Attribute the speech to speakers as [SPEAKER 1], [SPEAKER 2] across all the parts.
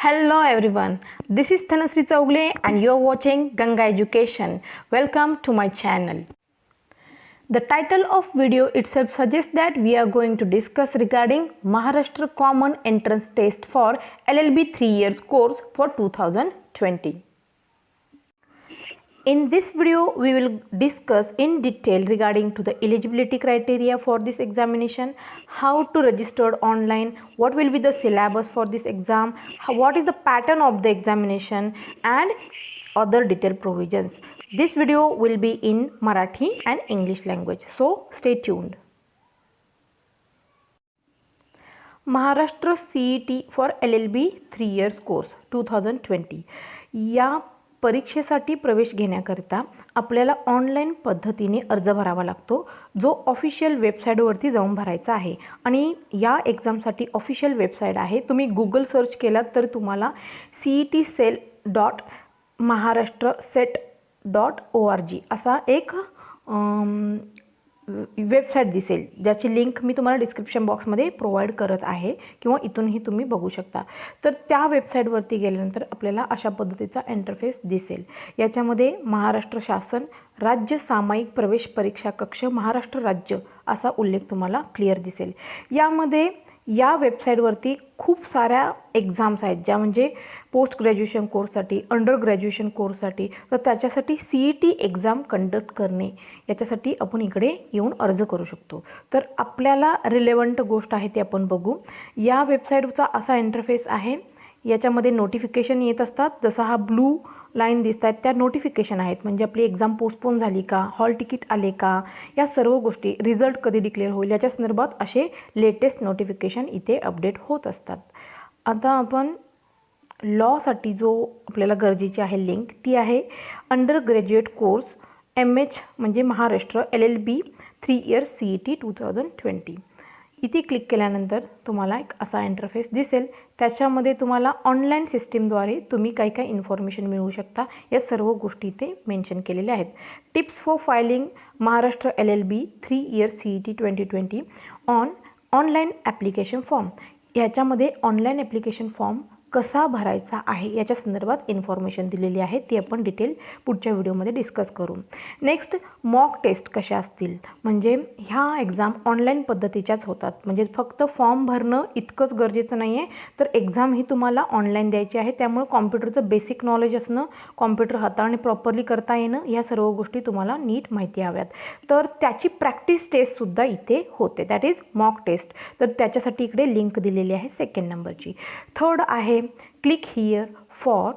[SPEAKER 1] Hello everyone, this is Thanasri Chaugle and you are watching Ganga Education. Welcome to my channel. The title of video itself suggests that we are going to discuss regarding Maharashtra Common Entrance Test for LLB 3 years course for 2020. In this video, we will discuss in detail regarding to the eligibility criteria for this examination, how to register online, what will be the syllabus for this exam, what is the pattern of the examination and other detailed provisions. This video will be in Marathi and English language, so stay tuned. Maharashtra CET for LLB 3 years course 2020 या परीक्षेसाठी प्रवेश घेण्याकरिता आपल्याला online पद्धतीने अर्ज भरावा लागतो, जो ऑफिशियल वेबसाईटवरती जाऊन भरायचा आहे. आणि या एक्झामसाठी ऑफिशियल वेबसाईट आहे. तुम्ही गूगल सर्च केलात तर तुम्हाला cetcell.maharashtraset.org असा एक वेबसाईट दिसेल, ज्याची लिंक मी तुम्हाला डिस्क्रिप्शन बॉक्समध्ये प्रोव्हाइड करत आहे किंवा इथूनही तुम्ही बघू शकता. तर त्या वेबसाईटवरती गेल्यानंतर आपल्याला अशा पद्धतीचा इंटरफेस दिसेल. याच्यामध्ये महाराष्ट्र शासन राज्य सामायिक प्रवेश परीक्षा कक्ष महाराष्ट्र राज्य असा उल्लेख तुम्हाला क्लिअर दिसेल. यामध्ये या वेबसाईटवरती खूप साऱ्या एक्झाम्स आहेत, ज्या म्हणजे पोस्ट ग्रॅज्युएशन कोर्ससाठी, अंडर ग्रॅज्युएशन कोर्ससाठी. तर त्याच्यासाठी CET एक्झाम कंडक्ट करणे, याच्यासाठी आपण इकडे येऊन अर्ज करू शकतो. तर आपल्याला रिलेवंट गोष्ट आहे ते आपण बघू. या वेबसाईटचा असा इंटरफेस आहे. याच्यामध्ये नोटिफिकेशन येत असतात, जसं हा ब्लू लाईन दिसत आहेत त्या नोटिफिकेशन आहेत, म्हणजे आपली एक्झाम पोस्टपोन झाली का, हॉल तिकीट आले का, या सर्व गोष्टी, रिझल्ट कधी डिक्लेअर होईल याच्या संदर्भात असे लेटेस्ट नोटिफिकेशन इथे अपडेट होत असतात. आता आपण लॉसाठी जो आपल्याला गरजेची आहे लिंक, ती आहे अंडर ग्रॅज्युएट कोर्स MH म्हणजे महाराष्ट्र LLB 3 इयर्स CET 2020. इथे क्लिक केल्यानंतर तुम्हाला एक असा इंटरफेस दिसेल. त्याच्यामध्ये तुम्हाला ऑनलाईन सिस्टीमद्वारे तुम्ही काही इन्फॉर्मेशन मिळवू शकता. या सर्व गोष्टी इथे मेन्शन केलेल्या आहेत. Tips for filing Maharashtra LLB 3 years CET 2020 online application form. ह्याच्यामध्ये ऑनलाईन ॲप्लिकेशन फॉर्म कसा भरायचा आहे याच्या संदर्भात इन्फॉर्मेशन दिलेली आहे, ती आपण डिटेल पुढच्या व्हिडिओमध्ये डिस्कस करू. नेक्स्ट, मॉक टेस्ट कशा असतील, म्हणजे ह्या एक्झाम ऑनलाईन पद्धतीच्याच होतात, म्हणजे फक्त फॉर्म भरणं इतकंच गरजेचं नाही आहे, तर एक्झाम ही तुम्हाला ऑनलाईन द्यायची आहे. त्यामुळे कॉम्प्युटरचं बेसिक नॉलेज असणं, कॉम्प्युटर हाताळणे प्रॉपरली करता येणं, या सर्व गोष्टी तुम्हाला नीट माहिती हव्यात. तर त्याची प्रॅक्टिस टेस्टसुद्धा इथे होते, दॅट इज मॉक टेस्ट. तर त्याच्यासाठी इकडे लिंक दिलेली आहे 2nd नंबरची. थर्ड आहे click here for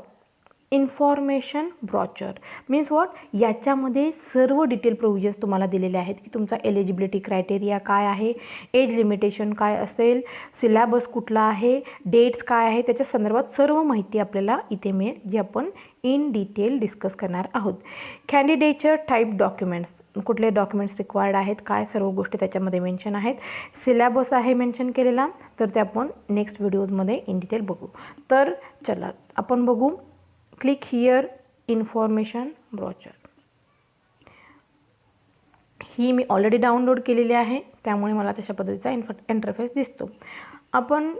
[SPEAKER 1] information brochure. Means what, याच्यामध्ये सर्व डिटेल प्रोव्हिजन्स तुम्हाला दिलेले आहेत की तुमचा एलिजिबिलिटी क्रायटेरिया काय आहे, एज लिमिटेशन काय असेल, सिलॅबस कुठला आहे, डेट्स काय आहे, त्याच्या संदर्भात सर्व माहिती आपल्याला इथे मिळेल, जी आपण इन डिटेल डिस्कस करणार आहोत. कॅन्डिडेचर टाईप डॉक्युमेंट्स, कुठले डॉक्युमेंट्स रिक्वायर्ड आहेत, काय सर्व गोष्टी त्याच्यामध्ये मेन्शन आहेत. सिलॅबस आहे मेन्शन केलेला, तर ते आपण नेक्स्ट व्हिडिओजमध्ये इन डिटेल बघू. तर चला आपण बघू. Click here information brochure. ही मी ऑलरेडी डाउनलोड केलेली आहे, त्यामुळे मला तशा पद्धतीचा इंटरफेस दिसतो. आपण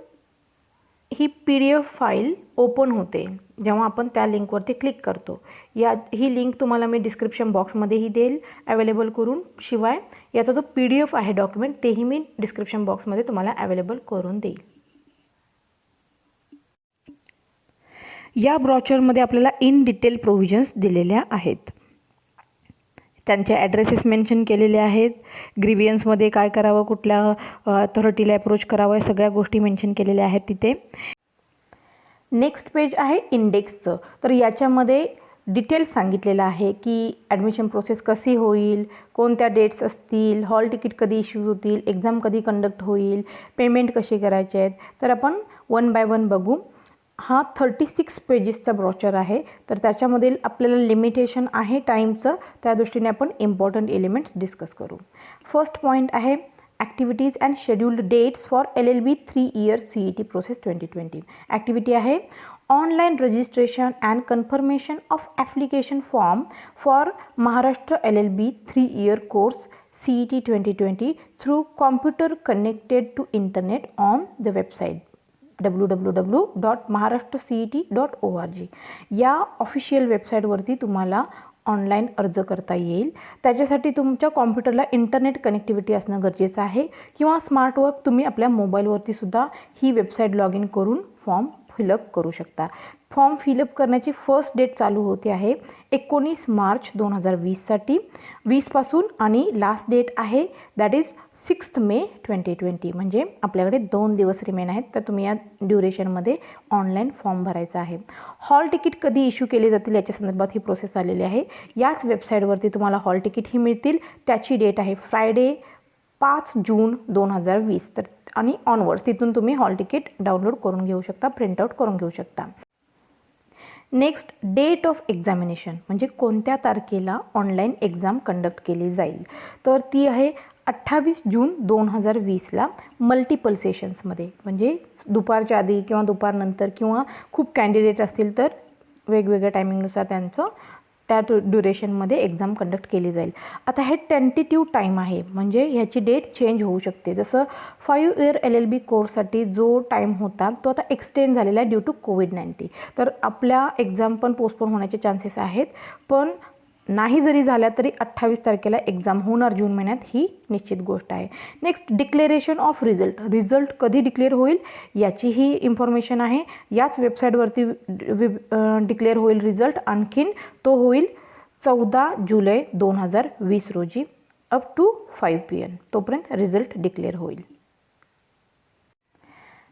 [SPEAKER 1] ही PDF फाईल ओपन होते जेव्हा आपण त्या लिंकवरती क्लिक करतो. ही लिंक तुम्हाला मी डिस्क्रिप्शन बॉक्समध्येही देईल अवेलेबल करून. शिवाय याचा जो PDF आहे डॉक्युमेंट, तेही मी डिस्क्रिप्शन बॉक्समध्ये तुम्हाला अवेलेबल करून देईल. या ब्रॉचरमध्ये आपल्याला इन डिटेल प्रोव्हिजन्स दिलेल्या आहेत. त्यांचे ॲड्रेसेस मेन्शन केलेले आहेत. ग्रीवियन्समध्ये काय करावं, कुठल्या अथॉरिटीला अप्रोच करावं, या सगळ्या गोष्टी मेन्शन केलेल्या आहेत तिथे. नेक्स्ट पेज आहे इंडेक्सचं. तर याच्यामध्ये डिटेल्स सांगितलेलं आहे की ॲडमिशन प्रोसेस कशी होईल, कोणत्या डेट्स असतील, हॉल तिकीट कधी इश्यू होतील, एक्झाम कधी कंडक्ट होईल, पेमेंट कशी करायचे आहेत. तर आपण 1 बाय 1 बघू. हा 36 पेजेसचा ब्रॉचर आहे. तर त्याच्यामधील आपल्याला लिमिटेशन आहे टाईमचं, त्या दृष्टीने आपण इम्पॉर्टंट एलिमेंट्स डिस्कस करू. फर्स्ट पॉईंट आहे activities and scheduled dates for LLB 3 years CET process 2020. Activity आहे online registration and confirmation of application form for Maharashtra LLB 3 year course CET 2020 through computer connected to internet on the website. www.maharashtraCET.org या official वेबसाईटवरती तुम्हाला online अर्ज करता येईल. त्याच्यासाठी तुमच्या कॉम्प्युटरला internet connectivity असणं गरजेचं आहे किंवा स्मार्टवर्क तुम्ही आपल्या मोबाईलवरती सुद्धा ही वेबसाईट लॉग इन करून फॉर्म फिलअप करू शकता. फॉर्म फिलअप करण्याची फर्स्ट डेट चालू होते आहे 19 मार्च 2020साठी 20पासून आणि लास्ट डेट आहे दॅट इज 6 मे 2020. म्हणजे आपल्याकडे 2 दिवस रिमेन आहेत. तर तुम्ही या ड्युरेशनमध्ये ऑनलाईन फॉर्म भरायचा आहे. हॉल तिकीट कधी इश्यू केले जातील याच्या संदर्भात ही प्रोसेस आलेली आहे. याच वेबसाईटवरती तुम्हाला हॉल तिकीटही मिळतील. त्याची डेट आहे फ्रायडे 5 जून 2020. तर आणि ऑनवर्ड्स तिथून तुम्ही हॉल तिकीट डाउनलोड करून घेऊ शकता, प्रिंटआउट करून घेऊ शकता. नेक्स्ट, डेट ऑफ एक्झामिनेशन म्हणजे कोणत्या तारखेला ऑनलाईन एक्झाम कंडक्ट केली जाईल. तर ती आहे 28 जून 2020ला मल्टिपल सेशन्समध्ये. म्हणजे दुपारच्या आधी किंवा दुपारनंतर किंवा खूप कॅन्डिडेट असतील तर वेगवेगळ्या टायमिंगनुसार त्यांचं त्या ड्युरेशनमध्ये एक्झाम कंडक्ट केली जाईल. आता हे टेंटेटिव्ह टाईम आहे म्हणजे ह्याची डेट चेंज होऊ शकते. जसं 5 इयर LLB कोर्ससाठी जो टाईम होता तो आता एक्सटेंड झालेला आहे ड्यू टू कोविड-19. तर आपल्या एक्झाम पण पोस्टपोन होण्याचे चान्सेस आहेत. पण नाही जरी झाल्या तरी 28 तारखेला एक्झाम होणार जून महिन्यात ही निश्चित गोष्ट आहे. Next, declaration of result. Result कधी डिक्लेअर होईल याचीही इन्फॉर्मेशन आहे. याच वेबसाईटवरती डिक्लेअर होईल रिझल्ट. आणखीन तो होईल 14 जुलै 2020 रोजी अप टू 5 PM. तोपर्यंत रिझल्ट डिक्लेअर होईल.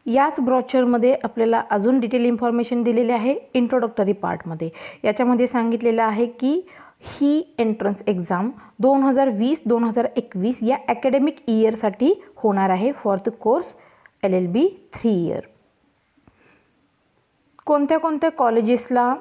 [SPEAKER 1] याच ब्रॉचरमध्ये आपल्याला अजून डिटेल इन्फॉर्मेशन दिलेली आहे इंट्रोडक्टरी पार्टमध्ये. याच्यामध्ये सांगितलेलं आहे की ही एंट्रन्स एक्झाम 2020-2021 या ॲकॅडमिक इयरसाठी होणार आहे for the course LLB 3 year. कोणत्या कोणत्या कॉलेजेसला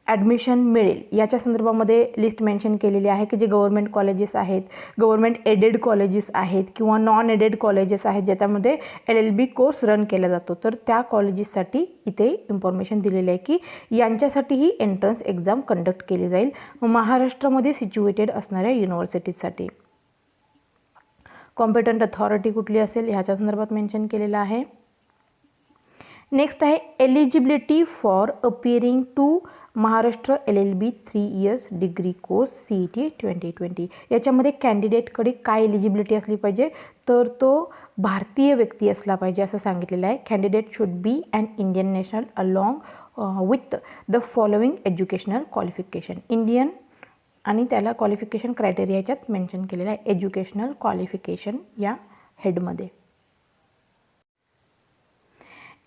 [SPEAKER 1] ॲडमिशन मिळेल याच्या संदर्भामध्ये लिस्ट मेन्शन केलेली आहे की जे गव्हर्मेंट कॉलेजेस आहेत, गव्हर्मेंट एडेड कॉलेजेस आहेत किंवा नॉन एडेड कॉलेजेस आहेत ज्याच्यामध्ये LLB कोर्स रन केला जातो. तर त्या कॉलेजेससाठी इथे इन्फॉर्मेशन दिलेली आहे की यांच्यासाठी ही एंट्रन्स एक्झाम कंडक्ट केली जाईल महाराष्ट्रामध्ये सिच्युएटेड असणाऱ्या युनिव्हर्सिटीजसाठी. कॉम्पिटंट अथॉरिटी कुठली असेल ह्याच्या संदर्भात मेन्शन केलेलं आहे. नेक्स्ट आहे eligibility for appearing to Maharashtra LLB 3 years degree course CET 2020. याच्यामध्ये कॅन्डिडेटकडे काय एलिजिबिलिटी असली पाहिजे तर तो भारतीय व्यक्ती असला पाहिजे असं सांगितलेलं आहे. Candidate should be an Indian national along with the following educational qualification. Indian आणि त्याला क्वालिफिकेशन क्रायटेरिया याच्यात मेन्शन केलेलं आहे एज्युकेशनल क्वालिफिकेशन या हेडमध्ये.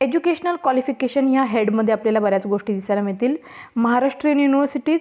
[SPEAKER 1] एज्युकेशनल क्वालिफिकेशन ह्या हेडमध्ये आपल्याला बऱ्याच गोष्टी दिसायला मिळतील. महाराष्ट्रीयन युनिव्हर्सिटीज,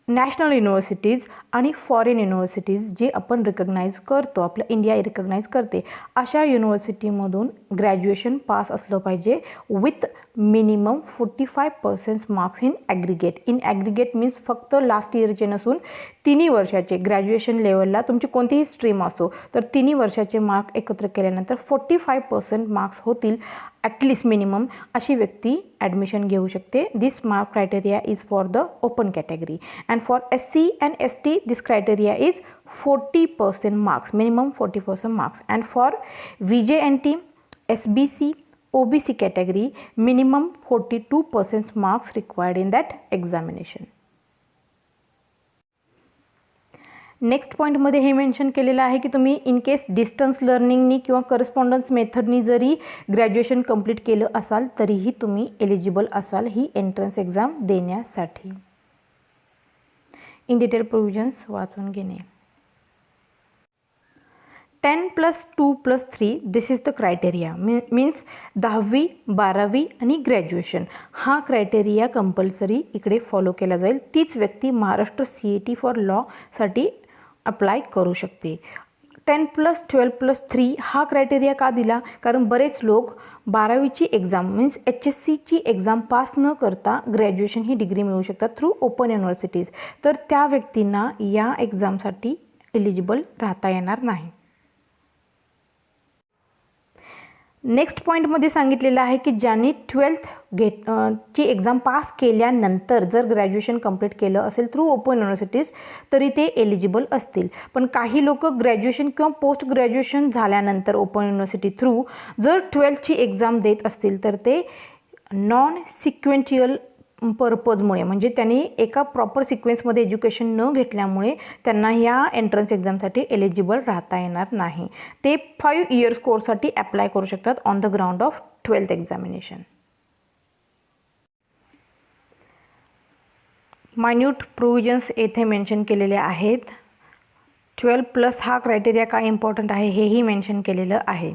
[SPEAKER 1] नॅशनल युनिव्हर्सिटीज आणि फॉरेन युनिव्हर्सिटीज जे आपण रिकग्नाइज करतो, आपलं इंडिया रिकग्नाइज करते, अशा युनिव्हर्सिटीमधून ग्रॅज्युएशन पास असलं पाहिजे with minimum 45% marks in aggregate. In aggregate means फक्त लास्ट इयरचे नसून 3 वर्षाचे ग्रॅज्युएशन लेवलला तुमची कोणतीही स्ट्रीम असो तर 3 वर्षाचे मार्क एकत्र केल्यानंतर 45% मार्क्स होतील ॲटलिस्ट मिनिमम अशी व्यक्ती ॲडमिशन घेऊ शकते. This mark criteria is for the open category and for SC and ST this criteria is 40% marks, minimum 40% marks. And for VJNT, SBC, OBC category, minimum 42% marks required in that examination. Next पॉईंटमध्ये हे mention केलेलं आहे की तुम्ही in case distance लर्निंगनी किंवा correspondence मेथडनी जरी graduation complete केलं असाल तरीही तुम्ही एलिजिबल असाल ही एंट्रन्स एक्झाम देण्यासाठी. इन डिटेल प्रोव्हिजन्स वाचून घेणे. 10+2+3 दिस इज द क्रायटेरिया. मीन्स 10वी 12वी आणि ग्रॅज्युएशन हा क्रायटेरिया कंपल्सरी इकडे फॉलो केला जाईल. तीच व्यक्ती महाराष्ट्र CET फॉर लॉसाठी अप्लाय करू शकते. 10+12+3 हा क्रायटेरिया का दिला? कारण बरेच लोक 12वीची एक्झाम मीन्स HSCची एक्झाम पास न करता ग्रॅज्युएशन ही डिग्री मिळवू शकतात थ्रू ओपन युनिव्हर्सिटीज. तर त्या व्यक्तींना या एक्झामसाठी एलिजिबल राहता येणार नाही. नेक्स्ट पॉईंटमध्ये सांगितलेलं आहे की ज्यांनी 12th ची एक्झाम पास केल्यानंतर जर ग्रॅज्युएशन कंप्लीट केलं असेल थ्रू ओपन युनिव्हर्सिटीज तरी ते एलिजिबल असतील. पण काही लोक ग्रॅज्युएशन किंवा पोस्ट ग्रॅज्युएशन झाल्यानंतर ओपन युनिव्हर्सिटी थ्रू जर 12th एक्झाम देत असतील तर ते नॉन सिक्वेन्शियल पर्पजमुळे म्हणजे त्यांनी एका प्रॉपर सिक्वेन्समध्ये एज्युकेशन न घेतल्यामुळे त्यांना ह्या एंट्रन्स एक्झामसाठी एलिजिबल राहता येणार नाही. ते 5 इयर्स कोर्ससाठी अप्लाय करू शकतात on the ground of 12th examination. Minute provisions येथे मेन्शन केलेले आहेत. 12+ हा क्रायटेरिया काय इम्पॉर्टंट आहे हेही मेन्शन केलेलं आहे.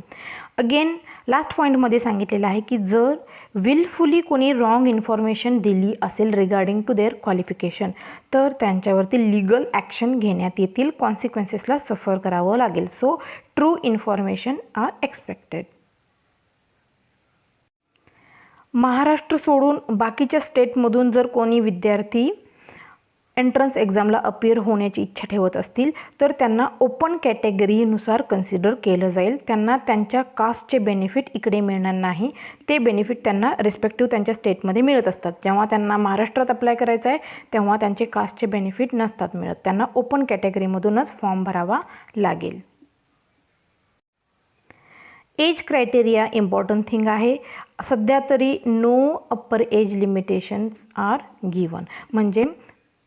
[SPEAKER 1] अगेन लास्ट पॉईंटमध्ये सांगितलेलं आहे की जर विलफुली कोणी रॉंग इन्फॉर्मेशन दिली असेल रिगार्डिंग टू देअर क्वालिफिकेशन तर त्यांच्यावरती लिगल ॲक्शन घेण्यात येतील, कॉन्सिक्वेन्सेसला सफर करावं लागेल. So true information are expected. Maharashtra सोडून बाकीच्या स्टेटमधून जर कोणी विद्यार्थी एंट्रन्स एक्झामला अपियर होण्याची इच्छा ठेवत असतील तर त्यांना ओपन कॅटेगरीनुसार कन्सिडर केलं जाईल. त्यांना त्यांच्या कास्टचे बेनिफिट इकडे मिळणार नाही. ते बेनिफिट त्यांना रिस्पेक्टिव्ह त्यांच्या स्टेटमध्ये मिळत असतात. जेव्हा त्यांना महाराष्ट्रात अप्लाय करायचं आहे तेव्हा त्यांचे कास्टचे बेनिफिट नसतात मिळत. त्यांना ओपन कॅटेगरीमधूनच फॉर्म भरावा लागेल. एज क्रायटेरिया इम्पॉर्टंट थिंग आहे. सध्या तरी no upper age limitations are given. म्हणजे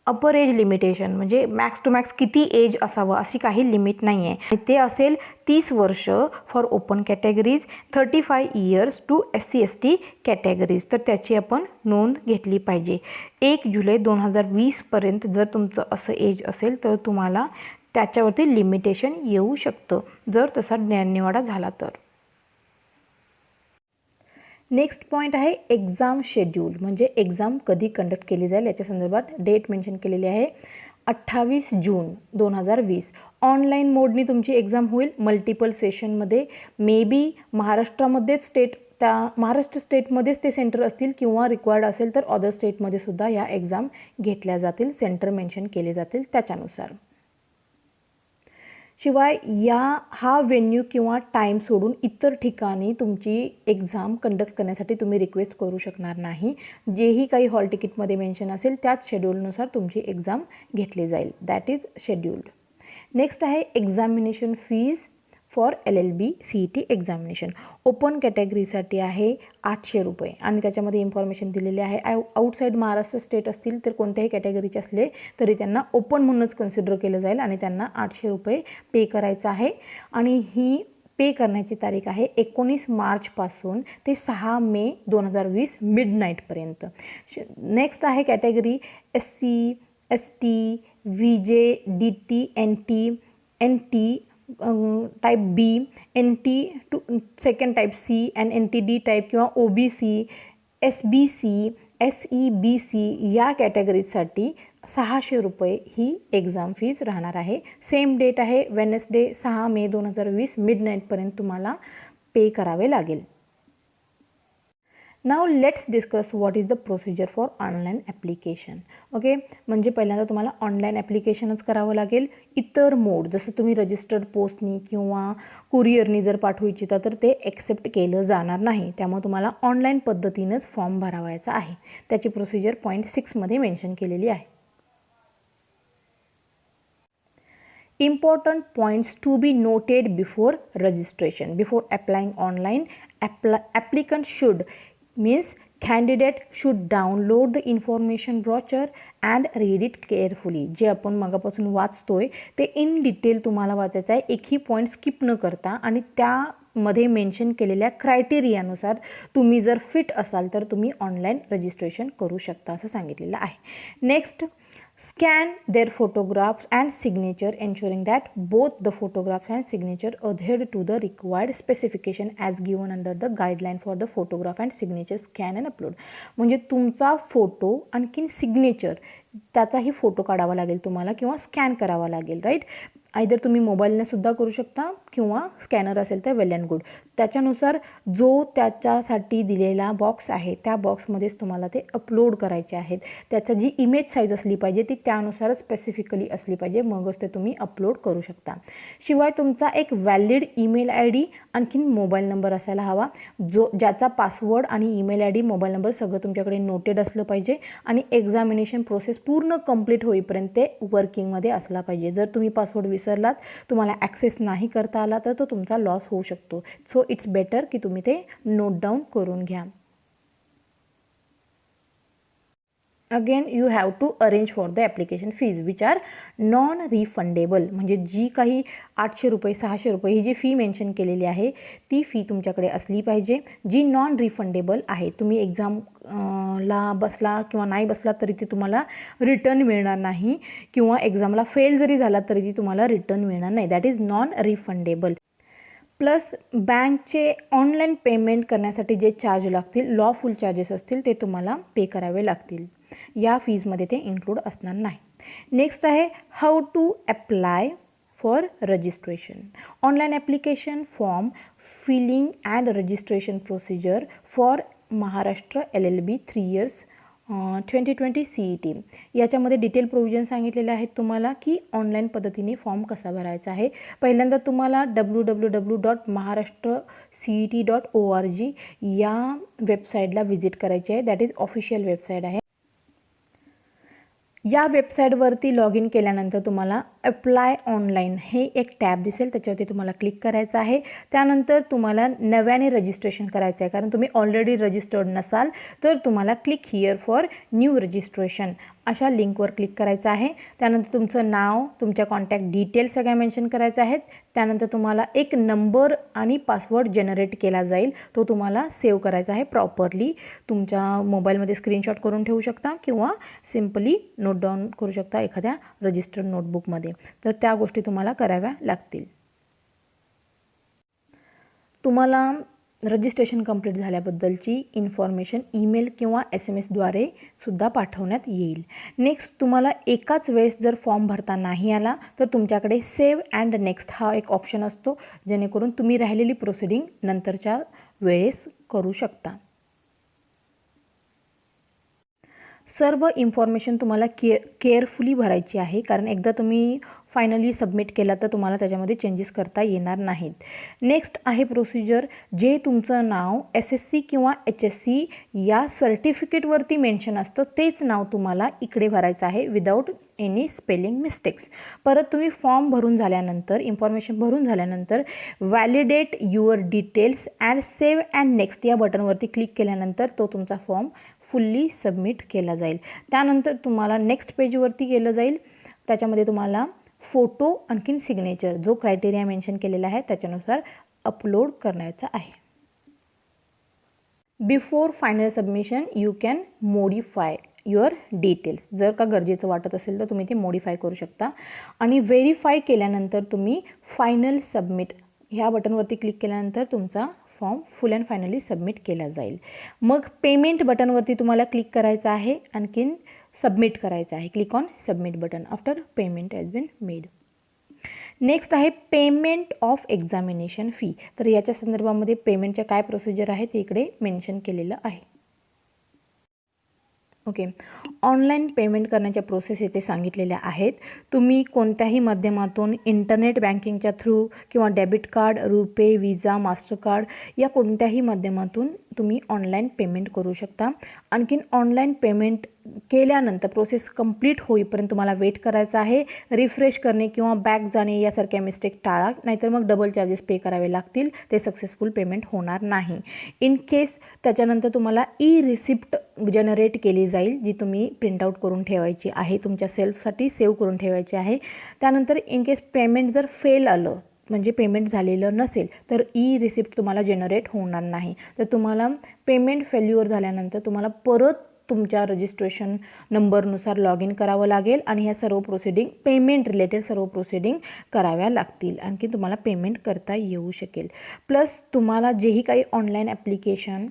[SPEAKER 1] अपर एज लिमिटेशन म्हणजे मॅक्स टू मॅक्स किती एज असावं अशी काही लिमिट नाही आहे. ते असेल 30 वर्ष for open categories, 35 years to SC ST categories. तर त्याची आपण नोंद घेतली पाहिजे. 1 जुलै 2020पर्यंत जर तुमचं असं एज असेल तर तुम्हाला त्याच्यावरती लिमिटेशन येऊ शकतं जर तसा ज्ञाननिवाडा झाला तर. नेक्स्ट पॉईंट आहे एक्झाम शेड्यूल म्हणजे एक्झाम कधी कंडक्ट केली जाईल याच्या संदर्भात डेट मेन्शन केलेली आहे 28 जून 2020. ऑनलाईन मोडनी तुमची एक्झाम होईल. मल्टिपल सेशनमध्ये मे बी महाराष्ट्रामध्येच महाराष्ट्र स्टेटमध्येच ते सेंटर असतील किंवा रिक्वायर्ड असेल तर अदर स्टेटमध्ये सुद्धा या एक्झाम घेतल्या जातील. सेंटर मेन्शन केले जातील त्याच्यानुसार. शिवाय हा व्हेन्यू किंवा टाईम सोडून इतर ठिकाणी तुमची एक्झाम कंडक्ट करण्यासाठी तुम्ही रिक्वेस्ट करू शकणार नाही. जेही काही हॉल तिकीटमध्ये मेन्शन असेल त्याच शेड्यूलनुसार तुमची एक्झाम घेतली जाईल. That is scheduled. नेक्स्ट आहे examination fees for LLB CET examination. Open कॅटेगरीसाठी आहे 800 रुपये आणि त्याच्यामध्ये इन्फॉर्मेशन दिलेली आहे. आउटसाईड महाराष्ट्र स्टेट असतील तर कोणत्याही कॅटेगरीचे असले तरी त्यांना ओपन म्हणूनच कन्सिडर केलं जाईल आणि त्यांना 800 रुपये पे करायचं आहे. आणि ही पे करण्याची तारीख आहे 19 मार्चपासून ते 6 मे 2020 मिडनाईटपर्यंत. नेक्स्ट आहे category SC ST VJ DT NT NT type B, NT to second type C and NTD type किंवा OBC SBC SEBC या कॅटेगरीजसाठी 600 रुपये ही एक्झाम फीज राहणार आहे. सेम डेट आहे वेनसडे 6 मे 2020 मिडनाईटपर्यंत तुम्हाला पे करावे लागेल. Now let's discuss what is the procedure for online application. Okay, म्हणजे पहिल्यांदा तुम्हाला ऑनलाईन ॲप्लिकेशनच करावं लागेल. इतर मोड जसं तुम्ही रजिस्टर्ड पोस्टनी किंवा कुरिअरनी जर पाठवू इच्छिता तर ते ॲक्सेप्ट केलं जाणार नाही. त्यामुळे तुम्हाला ऑनलाईन पद्धतीनंच फॉर्म भरावायचा आहे. त्याची प्रोसिजर पॉईंट 6मध्ये मेन्शन केलेली आहे. Important points to be noted before registration. Before applying online, applicant should means candidate should download the information brochure and read it carefully. जे आपण मगापासून वाचतोय ते इन डिटेल तुम्हाला वाचायचं आहे. एकही पॉईंट स्किप न करता आणि त्यामध्ये मेन्शन केलेल्या क्रायटेरियानुसार तुम्ही जर फिट असाल तर तुम्ही ऑनलाईन रजिस्ट्रेशन करू शकता असं सांगितलेलं आहे. Next, scan their photographs and signature ensuring that both the photographs and signature adhered to the required specification as given under the guideline for the photograph and signature scan and upload. म्हणजे तुमचा photo आणखीन signature त्याचाही photo काढावा लागेल तुम्हाला किंवा scan करावा लागेल. राईट, आयदर तुम्ही मोबाईलने सुद्धा करू शकता किंवा स्कॅनर असेल तर वेल अँड गुड. त्याच्यानुसार जो त्याच्यासाठी दिलेला बॉक्स आहे त्या बॉक्समध्येच तुम्हाला ते अपलोड करायचे आहेत. त्याचा जी इमेज साईज असली पाहिजे ती त्यानुसारच स्पेसिफिकली असली पाहिजे, मगच ते तुम्ही अपलोड करू शकता. शिवाय तुमचा एक व्हॅलिड ईमेल आय डी आणखीन मोबाईल नंबर असायला हवा, ज्याचा पासवर्ड आणि email I D mobile number सगळं तुमच्याकडे नोटेड असलं पाहिजे आणि एक्झामिनेशन प्रोसेस पूर्ण कंप्लीट होईपर्यंत ते वर्किंगमध्ये असला पाहिजे. जर तुम्ही पासवर्ड विसरलात, तुम्हाला ॲक्सेस नाही करता आला तर तो तुमचा लॉस होऊ शकतो. सो इट्स बेटर की तुम्ही ते नोट डाऊन करून घ्या. Again you have to arrange for the application fees which are non refundable. म्हणजे जी काही 800 रुपये 600 रुपये ही जी फी मेन्शन केलेली आहे ती फी तुमच्याकडे असली पाहिजे, जी नॉन रिफंडेबल आहे. तुम्ही एक्झामला बसला किंवा नाही बसला तरी ती तुम्हाला रिटर्न मिळणार नाही, किंवा एक्झामला फेल जरी झाला तरी ती तुम्हाला रिटर्न मिळणार नाही. That is non refundable. Plus बँकचे ऑनलाईन पेमेंट करण्यासाठी जे चार्ज लागतील, लॉफुल चार्जेस असतील, ते तुम्हाला पे करावे लागतील. या फीजमध्ये ते इन्क्लूड असणार नाही. नेक्स्ट आहे how to apply for registration. Online application form filling and registration procedure for Maharashtra LLB 3 years 2020 CET. याच्यामध्ये डिटेल प्रोव्हिजन सांगितलेले आहेत तुम्हाला की ऑनलाईन पद्धतीने फॉर्म कसा भरायचा आहे. पहिल्यांदा तुम्हाला www.maharashtraCET.org या वेबसाईटला व्हिजिट करायची आहे. दॅट इज ऑफिशियल वेबसाईट आहे. या वेबसाईटवरती लॉग इन केल्यानंतर तुम्हाला अप्लाय ऑनलाईन हे एक टॅब दिसेल, त्याच्यावरती तुम्हाला क्लिक करायचं आहे. त्यानंतर तुम्हाला नव्याने रजिस्ट्रेशन करायचं आहे, कारण तुम्ही ऑलरेडी रजिस्टर्ड नसाल तर तुम्हाला click here for new registration अशा लिंकवर क्लिक करायचं आहे. त्यानंतर तुमचं नाव, तुमच्या कॉन्टॅक्ट डिटेल्स सगळ्या मेन्शन करायच्या आहेत. त्यानंतर तुम्हाला एक नंबर आणि पासवर्ड जनरेट केला जाईल, तो तुम्हाला सेव्ह करायचा आहे प्रॉपरली. तुमच्या मोबाईलमध्ये स्क्रीनशॉट करून ठेवू शकता किंवा सिम्पली नोट डाऊन करू शकता एखाद्या रजिस्टर्ड नोटबुकमध्ये. तर त्या गोष्टी तुम्हाला कराव्या लागतील. तुम्हाला रजिस्ट्रेशन कंप्लीट झाल्याबद्दलची इन्फॉर्मेशन ईमेल किंवा SMS द्वारे सुद्धा पाठवण्यात येईल. नेक्स्ट, तुम्हाला एकाच वेळेस जर फॉर्म भरता नाही आला तर तुमच्याकडे सेव्ह अँड नेक्स्ट हा एक ऑप्शन असतो, जेणेकरून तुम्ही राहिलेली प्रोसिडिंग नंतरच्या वेळेस करू शकता. सर्व इन्फॉर्मेशन तुम्हाला केअरफुली भरायची आहे, कारण एकदा तुम्ही फायनली सबमिट केला तर तुम्हाला त्याच्यामध्ये चेंजेस करता येणार नाहीत. नेक्स्ट आहे प्रोसिजर. जे तुमचं नाव SSC किंवा HSC या सर्टिफिकेटवरती मेन्शन असतं तेच नाव तुम्हाला इकडे भरायचं आहे विदाऊट एनी स्पेलिंग मिस्टेक्स. परत तुम्ही फॉर्म भरून झाल्यानंतर, इन्फॉर्मेशन भरून झाल्यानंतर validate your details and save and next या बटनवरती क्लिक केल्यानंतर तो तुमचा फॉर्म फुल्ली सबमिट केला जाईल. त्यानंतर तुम्हाला नेक्स्ट पेजवरती केलं जाईल. त्याच्यामध्ये तुम्हाला फोटो आणखीन सिग्नेचर जो क्रायटेरिया मेन्शन केलेला आहे त्याच्यानुसार अपलोड करण्याचा आहे. Before final submission you can modify your details. जर का गरजेचं वाटत असेल तर तुम्ही ते मॉडिफाय करू शकता. आणि व्हेरीफाय केल्यानंतर तुम्ही फायनल सबमिट ह्या बटनवरती क्लिक केल्यानंतर तुमचा form full and finally submit केला जाईल. मग पेमेंट बटनवरती तुम्हाला क्लिक करायचं आहे, आणखीन सबमिट करायचं आहे. Click on submit button after payment has been made. Next आहे पेमेंट ऑफ एक्झामिनेशन फी. तर याच्या संदर्भामध्ये पेमेंटच्या काय प्रोसिजर आहे ते इकडे मेन्शन केलेलं आहे. ओके, ऑनलाईन पेमेंट करण्याच्या प्रोसेस येथे सांगितलेल्या आहेत. तुम्ही कोणत्याही माध्यमातून इंटरनेट बँकिंगच्या थ्रू किंवा डेबिट कार्ड, रुपे, विजा, मास्टरकार्ड या कोणत्याही माध्यमातून तुम्ही ऑनलाईन पेमेंट करू शकता. आणखीन ऑनलाईन पेमेंट केल्यानंतर प्रोसेस कंप्लीट होईपर्यंत तुम्हाला वेट करायचं आहे. रिफ्रेश करणे किंवा बॅक जाणे यासारख्या मिस्टेक टाळा, नाहीतर मग डबल चार्जेस पे करावे लागतील. ते सक्सेसफुल पेमेंट होणार नाही. इन केस त्याच्यानंतर तुम्हाला रिसिप्ट जनरेट केली जाईल, जी तुम्ही प्रिंटआउट करून ठेवायची आहे, तुमच्या सेल्फसाठी सेव्ह करून ठेवायची आहे. त्यानंतर इन केस पेमेंट जर फेल आलं, म्हणजे पेमेंट झालेलं नसेल, तर रिसिप्ट तुम्हाला जनरेट होणार नाही. तर तुम्हाला पेमेंट फेल्युअर झाल्यानंतर तुम्हाला परत तुमच्या रजिस्ट्रेशन नंबरनुसार लॉग इन करावं लागेल आणि ह्या सर्व प्रोसिडिंग, पेमेंट रिलेटेड सर्व प्रोसिडिंग कराव्या लागतील. आणखी तुम्हाला पेमेंट करता येऊ शकेल. प्लस तुम्हाला जेही काही ऑनलाईन ॲप्लिकेशन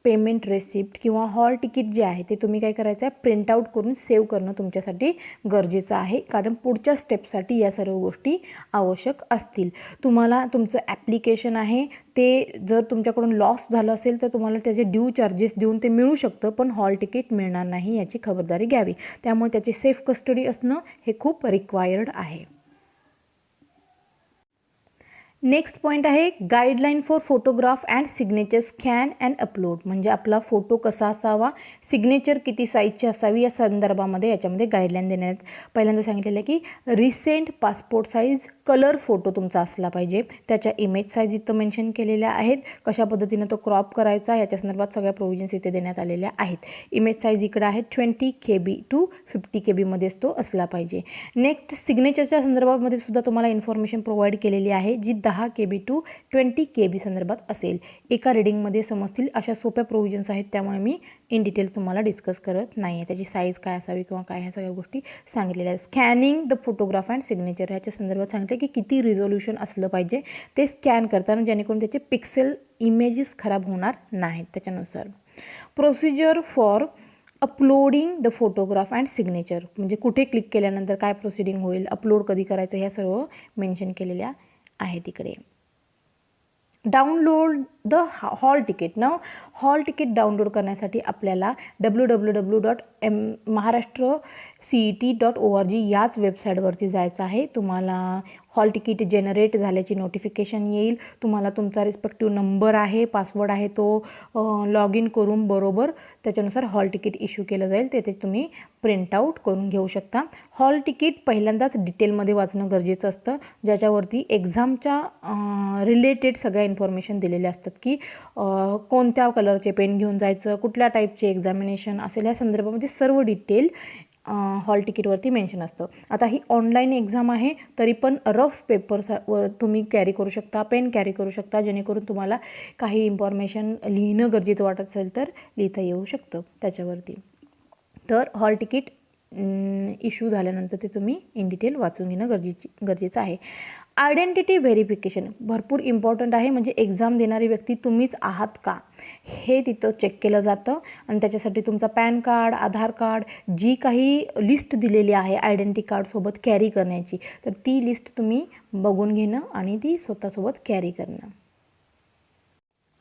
[SPEAKER 1] पेमेंट रेसिप्ट किंवा हॉल तिकीट जे आहे ते तुम्ही काय करायचं आहे, प्रिंटआउट करून सेव्ह करणं तुमच्यासाठी गरजेचं आहे, कारण पुढच्या स्टेपसाठी या सर्व गोष्टी आवश्यक असतील. तुम्हाला तुमचं ॲप्लिकेशन आहे ते जर तुमच्याकडून लॉस झालं असेल तर तुम्हाला त्याचे ड्यू चार्जेस देऊन ते मिळू शकतं, पण हॉल तिकीट मिळणार नाही याची खबरदारी घ्यावी. त्यामुळे त्याची सेफ कस्टडी असणं हे खूप रिक्वायर्ड आहे. नेक्स्ट पॉईंट आहे guideline for photograph and signature scan and upload. म्हणजे आपला फोटो कसा असावा, सिग्नेचर किती साईजची असावी या संदर्भामध्ये याच्यामध्ये गाईडलाईन देण्यात पहिल्यांदा सांगितलेलं आहे की recent passport size colour photo तुमचा असला पाहिजे. त्याच्या इमेज साईज इथं मेन्शन केलेल्या आहेत, कशा पद्धतीनं तो क्रॉप करायचा याच्या संदर्भात सगळ्या प्रोव्हिजन्स इथे देण्यात आलेल्या आहेत. इमेज साईज इकडे आहे 20 KB to 50 KB मध्येच तो असला पाहिजे. नेक्स्ट सिग्नेचरच्या संदर्भामध्ये सुद्धा तुम्हाला इन्फॉर्मेशन प्रोव्हाइड केलेली आहे जी 10 KB to 20 KB संदर्भात असेल. एका रिडिंगमध्ये समजतील अशा सोप्या प्रोव्हिजन्स आहेत, त्यामुळे मी इन डिटेल तुम्हाला डिस्कस करत नाही आहे. त्याची साईज काय असावी किंवा काय ह्या सगळ्या गोष्टी सांगितलेल्या आहेत. Scanning the photograph and signature ह्याच्या संदर्भात सांगितलं की किती रिझोल्युशन असलं पाहिजे ते स्कॅन करताना, जेणेकरून त्याचे पिक्सेल इमेजेस खराब होणार नाहीत. त्याच्यानुसार procedure for uploading the photograph and signature, म्हणजे कुठे क्लिक केल्यानंतर काय प्रोसिडिंग होईल, अपलोड कधी करायचं, ह्या सर्व मेन्शन केलेल्या आहे तिकडे. Download the hall ticket. ना हॉल तिकीट डाउनलोड करण्यासाठी आपल्याला www.maharashtra.cet.org याच वेबसाईटवरती जायचं आहे. तुम्हाला हॉल तिकीट जनरेट झाल्याची नोटिफिकेशन येईल. तुम्हाला तुमचा रिस्पेक्टिव्ह नंबर आहे, पासवर्ड आहे, तो लॉग इन करून बरोबर त्याच्यानुसार हॉल तिकीट इश्यू केलं जाईल. ते तुम्ही प्रिंटआउट करून घेऊ शकता. हॉल तिकीट पहिल्यांदाच डिटेलमध्ये वाचणं गरजेचं असतं, ज्याच्यावरती एक्झामच्या रिलेटेड सगळ्या इन्फॉर्मेशन दिलेल्या असतात की कोणत्या कलरचे पेन घेऊन जायचं, कुठल्या टाईपचे एक्झामिनेशन असेल, या संदर्भामध्ये सर्व डिटेल हॉल तिकीटवरती मेन्शन असतं. आता ही ऑनलाईन एक्झाम आहे, तरी पण रफ पेपरवर तुम्ही कॅरी करू शकता, पेन कॅरी करू शकता, जेणेकरून तुम्हाला काही इन्फॉर्मेशन लिहिणं गरजेचं वाटत असेल तर लिहिता येऊ शकतं त्याच्यावरती. तर हॉल तिकीट इश्यू झाल्यानंतर ते तुम्ही इन डिटेल वाचून घेणं गरजेचं आहे. आयडेंटिटी व्हेरिफिकेशन भरपूर इम्पॉर्टंट आहे, म्हणजे एक्झाम देणारी व्यक्ती तुम्हीच आहात का हे तिथं चेक केलं जातं. आणि त्याच्यासाठी तुमचा पॅन कार्ड, आधार कार्ड, जी काही लिस्ट दिलेली आहे आयडेंटिटी कार्डसोबत कॅरी करण्याची, तर ती लिस्ट तुम्ही बघून घेणं आणि ती स्वतःसोबत कॅरी करणं.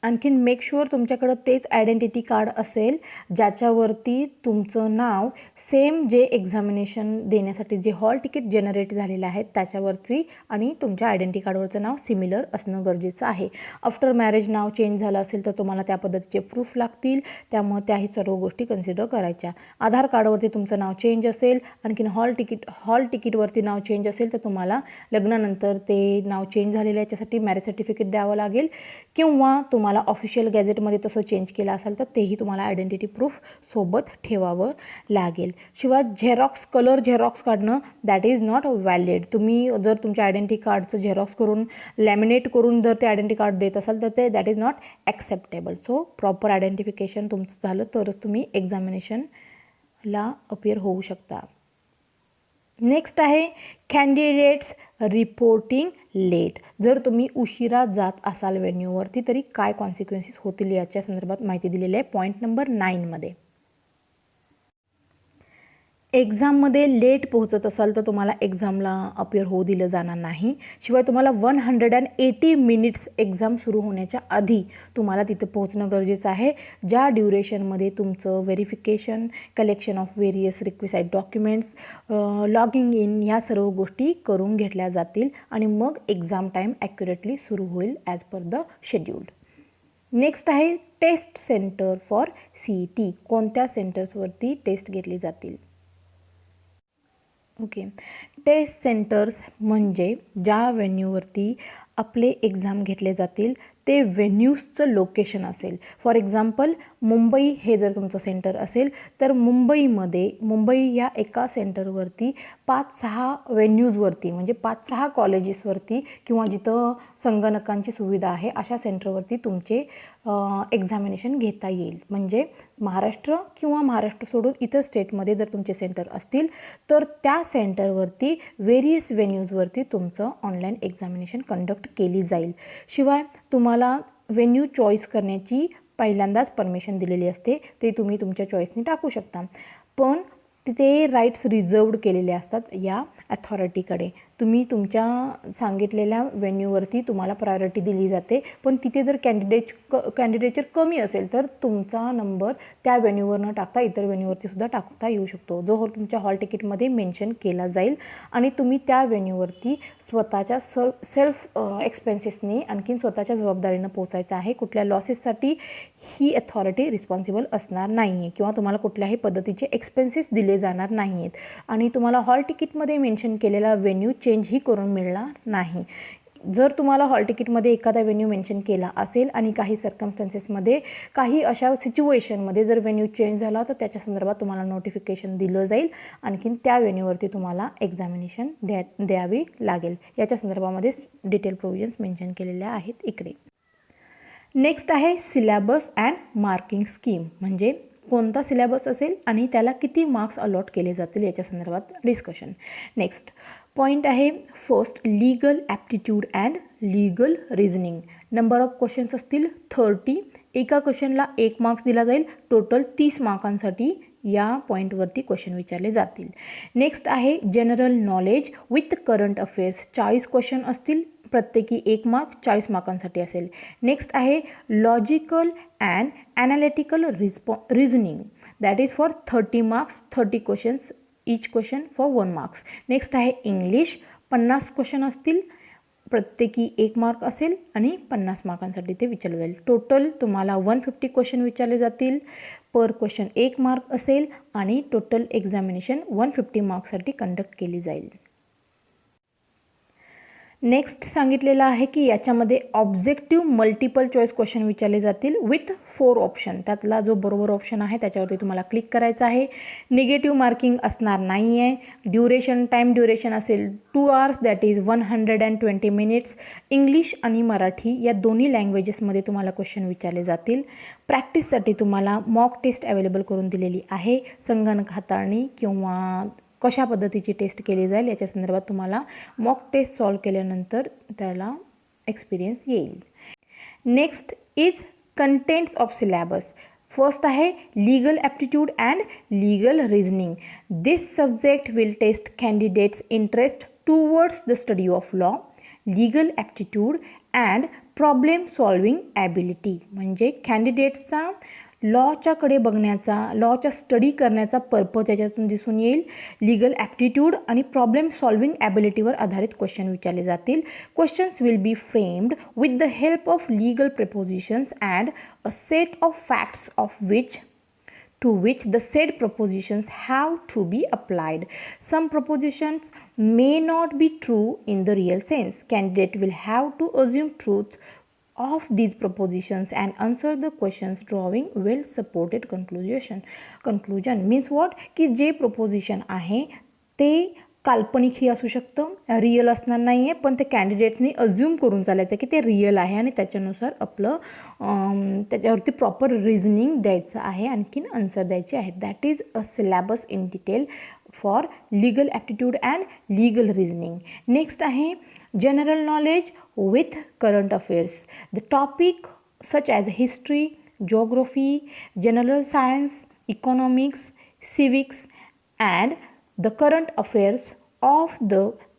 [SPEAKER 1] आणखीन मेक शुअर तुमच्याकडं तेच आयडेंटिटी कार्ड असेल ज्याच्यावरती तुमचं नाव सेम जे एक्झामिनेशन देण्यासाठी जे हॉल तिकीट जनरेट झालेलं आहे त्याच्यावरची आणि तुमच्या आयडेंटिटी कार्डवरचं नाव सिमिलर असणं गरजेचं आहे. आफ्टर मॅरेज नाव चेंज झालं असेल तर तुम्हाला त्या पद्धतीचे प्रूफ लागतील, त्यामुळे त्याही सर्व गोष्टी कन्सिडर करायच्या. आधार कार्डवरती तुमचं नाव चेंज असेल, आणखीन हॉल तिकीटवरती नाव चेंज असेल तर तुम्हाला लग्नानंतर ते नाव चेंज झालेलं आहे याच्यासाठी मॅरेज सर्टिफिकेट द्यावं लागेल, किंवा तुम्हाला ऑफिशियल गॅझेटमध्ये तसं चेंज केलं असेल तर तेही तुम्हाला आयडेंटिटी प्रूफ सोबत ठेवावं लागेल. शिवाय कलर झेरॉक्स काढणं दॅट इज नॉट व्हॅलिड. तुम्ही जर तुमच्या आयडेंटिटी कार्डचं झेरॉक्स करून लॅमिनेट करून जर ते आयडेंटिटी कार्ड देत असाल तर ते that is not acceptable. So proper identification तुमचं झालं तरच तुम्ही एक्झामिनेशनला अपियर होऊ शकता. नेक्स्ट आहे कॅन्डिडेट्स रिपोर्टिंग लेट. जर तुम्ही उशिरा जात असाल व्हेन्यूवरती तरी काय कॉन्सिक्वेन्सेस होतील याच्या संदर्भात माहिती दिलेली आहे पॉईंट नंबर 9 मध्ये. एक्झाममध्ये लेट पोहोचत असाल तर तुम्हाला एक्झामला अपियर होऊ दिलं जाणार नाही. शिवाय तुम्हाला 180 मिनिट्स एक्झाम सुरू होण्याच्या आधी तुम्हाला तिथे पोहोचणं गरजेचं आहे, ज्या ड्युरेशनमध्ये तुमचं verification, collection of various requisite documents, logging in ह्या सर्व गोष्टी करून घेतल्या जातील आणि मग एक्झाम टाईम ॲक्युरेटली सुरू होईल as per the scheduled. Next आहे टेस्ट सेंटर फॉर CET. कोणत्या सेंटर्सवरती टेस्ट घेतली जातील. ओके, टेस्ट सेंटर्स म्हणजे ज्या व्हेन्यूवरती आपले एक्झाम घेतले जातील ते व्हेन्यूजचं लोकेशन असेल. फॉर एक्झाम्पल मुंबई हे जर तुमचं सेंटर असेल तर मुंबई या एका सेंटरवरती 5-6 व्हेन्यूजवरती म्हणजे 5-6 कॉलेजेसवरती किंवा जिथं संगणकांची सुविधा आहे अशा सेंटरवरती तुमचे एक्झामिनेशन घेता येईल. म्हणजे महाराष्ट्र किंवा महाराष्ट्र सोडून इतर स्टेटमध्ये जर तुमचे सेंटर असतील तर त्या सेंटरवरती व्हेरियस व्हेन्यूजवरती तुमचं ऑनलाईन एक्झामिनेशन कंडक्ट केली जाईल. शिवाय तुम्हाला व्हेन्यू चॉईस करण्याची पहिल्यांदाच परमिशन दिलेली असते, ते तुम्ही तुमच्या चॉईसने टाकू शकता. पण ते राईट्स रिझर्वड केलेले असतात या अथॉरिटीकडे. तुम्ही तुमच्या सांगितलेल्या व्हेन्यूवरती तुम्हाला प्रायोरिटी दिली जाते, पण तिथे जर कॅन्डिडेचर कमी असेल तर तुमचा नंबर त्या व्हेन्यूवर न टाकता इतर व्हेन्यूवरती सुद्धा टाकता येऊ शकतो, जो तुमच्या हॉल तिकीटमध्ये मेन्शन केला जाईल. आणि तुम्ही त्या व्हेन्यूवरती स्वतःच्या सेल्फ एक्सपेन्सेसने आणखीन स्वतःच्या जबाबदारीनं पोचायचं आहे. कुठल्या लॉसेससाठी ही अथॉरिटी रिस्पॉन्सिबल असणार नाही आहे किंवा तुम्हाला कुठल्याही पद्धतीचे एक्सपेन्सेस दिले जाणार नाही आहेत. आणि तुम्हाला हॉल तिकीटमध्ये मेन्शन केलेला व्हेन्यू चेंजही करून मिळणार नाही. जर तुम्हाला हॉल तिकीटमध्ये एखादा व्हेन्यू मेन्शन केला असेल आणि काही सर्कमस्टन्सेसमध्ये काही अशा सिच्युएशनमध्ये जर व्हेन्यू चेंज झाला तर त्याच्या संदर्भात तुम्हाला नोटिफिकेशन दिलं जाईल. आणखीन त्या व्हेन्यूवरती तुम्हाला एक्झामिनेशन द्यावी लागेल. याच्या संदर्भामध्ये डिटेल प्रोव्हिजन्स मेन्शन केलेल्या आहेत इकडे. नेक्स्ट आहे सिलेबस अँड मार्किंग स्कीम, म्हणजे कोणता सिलेबस असेल आणि त्याला किती मार्क्स अलॉट केले जातील याच्या संदर्भात डिस्कशन. नेक्स्ट पॉईंट आहे first legal aptitude and legal reasoning. Number of questions असतील 30. एका क्वेश्चनला 1 मार्क्स दिला जाईल. टोटल 30 मार्कांसाठी या पॉईंटवरती क्वेश्चन विचारले जातील. नेक्स्ट आहे general knowledge with current affairs. 40 question असतील, प्रत्येकी 1 मार्क 40 मार्कांसाठी असेल. नेक्स्ट आहे logical and analytical reasoning, that is for 30 marks, 30 questions, each question for 1 marks. Next आहे इंग्लिश, 50 क्वेश्चन असतील, प्रत्येकी 1 मार्क असेल आणि 50 मार्कांसाठी ते विचारले जाईल. टोटल तुम्हाला 150 क्वेश्चन विचारले जातील, पर क्वेश्चन 1 मार्क असेल आणि टोटल एक्झामिनेशन 150 मार्क्ससाठी कंडक्ट केली जाईल. नेक्स्ट सांगितलेलं आहे की याच्यामध्ये ऑब्जेक्टिव्ह मल्टिपल चॉईस क्वेश्चन विचारले जातील विथ 4 ऑप्शन. त्यातला जो बरोबर ऑप्शन आहे त्याच्यावरती तुम्हाला क्लिक करायचं आहे. निगेटिव्ह मार्किंग असणार नाही आहे. टाईम ड्युरेशन असेल 2 hours, that is 120 minutes. English आणि मराठी या दोन्ही लँग्वेजेसमध्ये तुम्हाला क्वेश्चन विचारले जातील. प्रॅक्टिससाठी तुम्हाला मॉक टेस्ट अवेलेबल करून दिलेली आहे. संगणक हाताळणी किंवा कशा पद्धतीची टेस्ट केली जाईल याच्या संदर्भात तुम्हाला मॉक टेस्ट सॉल्व केल्यानंतर त्याला एक्सपिरियन्स येईल. Next is contents of syllabus. First आहे legal aptitude and legal reasoning. This subject will test candidates interest towards the study of law, legal aptitude and problem solving ability. म्हणजे कॅन्डिडेट्सचा लॉच्याकडे बघण्याचा, लॉच्या study करण्याचा purpose याच्यातून दिसून येईल. Legal aptitude आणि problem solving ॲबिलिटीवर आधारित क्वेश्चन विचारले जातील. Questions will be framed with the help of legal propositions and a set of facts to which the said propositions have to be applied. Some propositions may not be true in the real sense. Candidate will have to assume truth of these propositions and answer the questions drawing well supported conclusion means what की जे proposition आहे ते काल्पनिकही असू शकतं, real असणार नाही आहे, पण ते कॅन्डिडेट्सनी अज्युम करून चालायचं की ते रिअल आहे आणि त्याच्यानुसार आपलं त्याच्यावरती प्रॉपर रिझनिंग द्यायचं आहे, आणखीन आन्सर द्यायचे आहेत. That is a syllabus in detail for legal aptitude and legal reasoning. Next आहे general knowledge with current affairs. The topic such as history, geography, general science, economics, civics and the current affairs of the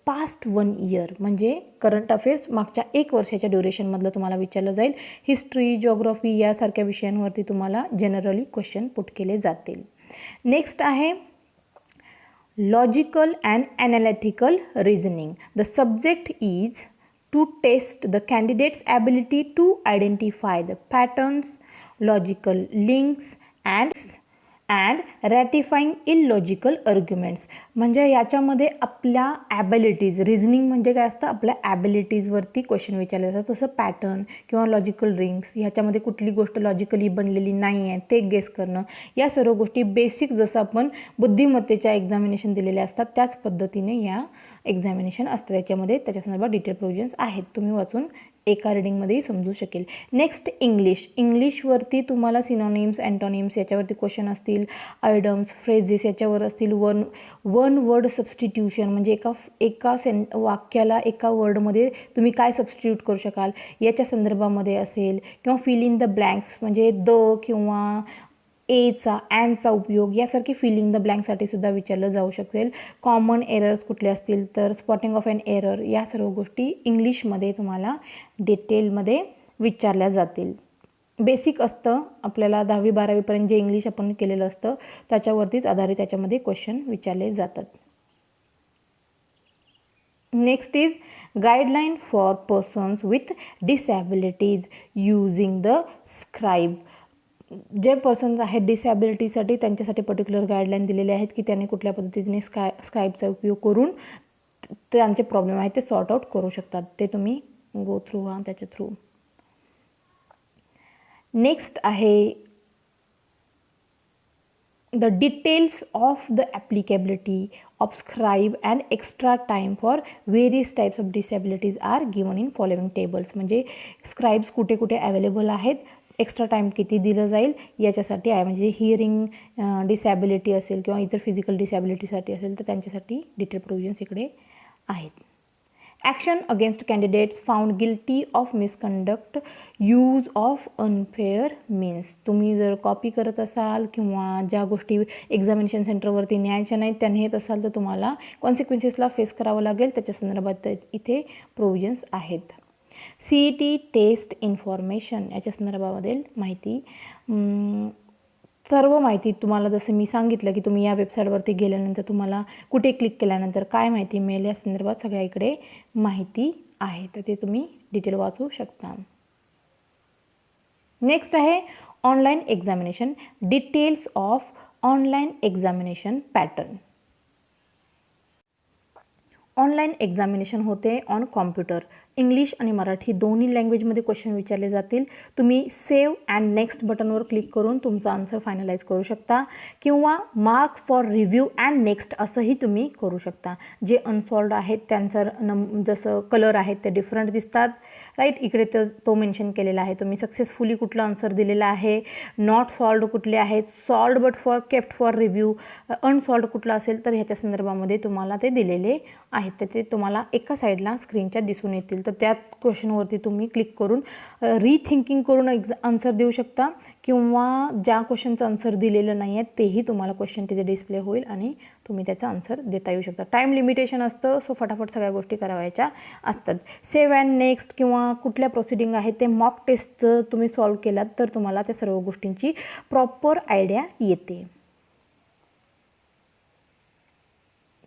[SPEAKER 1] past 1 year. म्हणजे current affairs मागच्या 1 वर्षाच्या ड्युरेशनमधलं तुम्हाला विचारलं जाईल. History, geography यासारख्या विषयांवरती तुम्हाला जनरली क्वेश्चन पुट केले जातील. नेक्स्ट आहे logical and analytical reasoning. The subject is to test the candidates ability to identify the patterns, logical links and ratifying illogical arguments. म्हणजे याच्यामध्ये आपल्या ॲबिलिटीज, रिझनिंग म्हणजे काय असतं, आपल्या ॲबिलिटीजवरती क्वेश्चन विचारले जातात. तसं पॅटर्न किंवा लॉजिकल रिंग्स ह्याच्यामध्ये कुठली गोष्ट लॉजिकली बनलेली नाही आहे ते गेस करणं, या सर्व गोष्टी बेसिक जसं आपण बुद्धिमत्तेच्या एक्झामिनेशन दिलेल्या असतात त्याच पद्धतीने या एक्झामिनेशन असतं. त्याच्यामध्ये त्याच्या संदर्भात डिटेल प्रोव्हिजन्स आहेत, तुम्ही वाचून एका रिडिंगमध्येही समजू शकेल. Next English. इंग्लिशवरती तुम्हाला सिनोनिम्स, अँटोनिम्स याच्यावरती क्वेश्चन असतील, आयडम्स, फ्रेजेस याच्यावर असतील, वन वन वर्ड सबस्टिट्यूशन म्हणजे एका वाक्याला एका वर्डमध्ये तुम्ही काय सबस्टिट्यूट करू शकाल याच्या संदर्भामध्ये असेल, किंवा फिल इन द ब्लँक्स म्हणजे द किंवा एचा ॲनचा उपयोग यासारखे फिल इन द ब्लँकसाठी सुद्धा विचारलं जाऊ शकेल. कॉमन एरर्स कुठले असतील तर स्पॉटिंग ऑफ एन एरर, या सर्व गोष्टी इंग्लिशमध्ये तुम्हाला डिटेलमध्ये विचारल्या जातील. बेसिक असतं आपल्याला 10वी-12वीपर्यंत जे इंग्लिश आपण केलेलं असतं त्याच्यावरतीच आधारित त्याच्यामध्ये क्वेश्चन विचारले जातात. Next is guideline for persons with disabilities using the scribe. जे पर्सन्स आहेत डिसॅबिलिटीसाठी त्यांच्यासाठी पर्टिक्युलर गाईडलाईन दिलेले आहेत की त्यांनी कुठल्या पद्धतीने स्क्राईबचा उपयोग करून त्यांचे प्रॉब्लेम आहेत ते सॉर्ट आउट करू शकतात. ते तुम्ही गो थ्रू व्हा त्याच्या थ्रू. नेक्स्ट आहे the details of the applicability of scribe and extra time for various types of disabilities are given in following tables. म्हणजे स्क्राईब्स कुठे कुठे अवेलेबल आहेत, एक्स्ट्रा टाईम किती दिलं जाईल याच्यासाठी आहे. म्हणजे हिअरिंग डिसॅबिलिटी असेल किंवा इतर फिजिकल डिसॅबिलिटीसाठी असेल तर त्यांच्यासाठी डिटेल प्रोव्हिजन्स इकडे आहेत. Action against candidates found guilty of misconduct use of unfair means. तुम्ही जर कॉपी करत असाल किंवा ज्या गोष्टी एक्झामिनेशन सेंटरवरती न्यायच्या नाहीत त्या नेत असाल तर तुम्हाला कॉन्सिक्वेन्सेसला फेस करावं लागेल. त्याच्या संदर्भात इथे प्रोव्हिजन्स आहेत. CET टेस्ट इन्फॉर्मेशन याच्या संदर्भामधील माहिती, सर्व माहिती तुम्हाला जसं मी सांगितलं की तुम्ही या वेबसाईटवरती गेल्यानंतर तुम्हाला कुठे क्लिक केल्यानंतर काय माहिती मिळेल या संदर्भात सगळ्या इकडे माहिती आहे, तर ते तुम्ही डिटेल वाचू शकता. नेक्स्ट आहे online examination. Details of online examination pattern. Online examination होते ऑन कॉम्प्युटर. इंग्लिश आणि मराठी दोन्ही लँग्वेजमध्ये क्वेश्चन विचारले जातील. तुम्ही सेव्ह अँड नेक्स्ट बटनवर क्लिक करून तुमचा आन्सर फायनलाइज करू शकता किंवा mark for review and next असंही तुम्ही करू शकता. जे अनसॉल्व्ड आहेत त्यांचं जसं कलर आहेत ते डिफरंट दिसतात, राईट. इकडे तो मेन्शन केलेला आहे. तुम्ही सक्सेसफुली कुठलं आन्सर दिलेलं आहे, नॉट सॉल्व्ड कुठले आहेत, solved but for kept for review, unsolved कुठलं असेल तर ह्याच्या संदर्भामध्ये तुम्हाला ते दिलेले आहेत. तर ते तुम्हाला एका साईडला स्क्रीनच्या दिसून येतील. तर त्या क्वेश्चनवरती तुम्ही क्लिक करून रिथिंकिंग करून आन्सर देऊ शकता किंवा ज्या क्वेश्चनचं आन्सर दिलेलं नाही आहे तेही तुम्हाला क्वेश्चन तिथे डिस्प्ले होईल आणि तुम्ही त्याचा आन्सर देता येऊ शकता. टाईम लिमिटेशन असतं, सो फटाफट सगळ्या गोष्टी करावायच्या असतात. सेव्ह अँड नेक्स्ट किंवा कुठल्या प्रोसिडिंग आहेत ते मॉक टेस्टचं तुम्ही सॉल्व्ह केलात तर तुम्हाला त्या सर्व गोष्टींची प्रॉपर आयडिया येते.